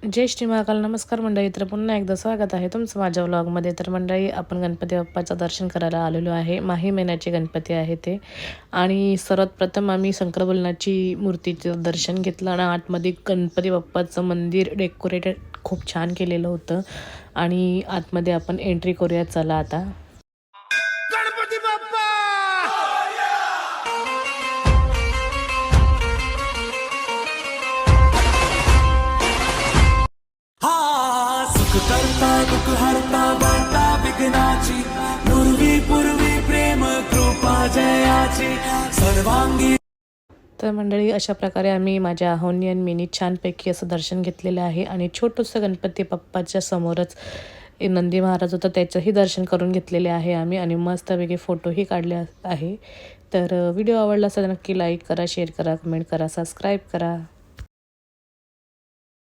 जय श्री महाकाल. नमस्कार मंडळी. तर पुन्हा एकदा स्वागत आहे तुमचं माझ्या व्लॉगमध्ये. तर मंडळी, आपण गणपती बाप्पाचं दर्शन करायला आलेलो आहे. माही महिन्याचे गणपती आहे ते. आणि सर्वात प्रथम आम्ही शंकरभरणाची मूर्तीचं दर्शन घेतलं आणि आतमध्ये गणपती बाप्पाचं मंदिर डेकोरेटेड खूप छान केलेलं होतं. आणि आतमध्ये आपण एंट्री करूया. चला आता. गणपती बाप्पा सुख करता दुःख हरता वार्ता विघ्नाची पूर्वी प्रेम कृपा जयाची सर्वांगी. तर मंडळी, अशा प्रकारे आम्ही माझ्या अहोनी आणि मिनी छानपैकी असं दर्शन घेतलेलं आहे. आणि छोटंसं गणपती बाप्पाच्या समोरच नंदी महाराज होतं, त्याचंही दर्शन करून घेतलेले आहे आम्ही. आणि मस्तपैकी फोटोही काढले आहे. तर व्हिडिओ आवडला असेल तर नक्की लाईक करा, शेअर करा, कमेंट करा, सबस्क्राईब करा.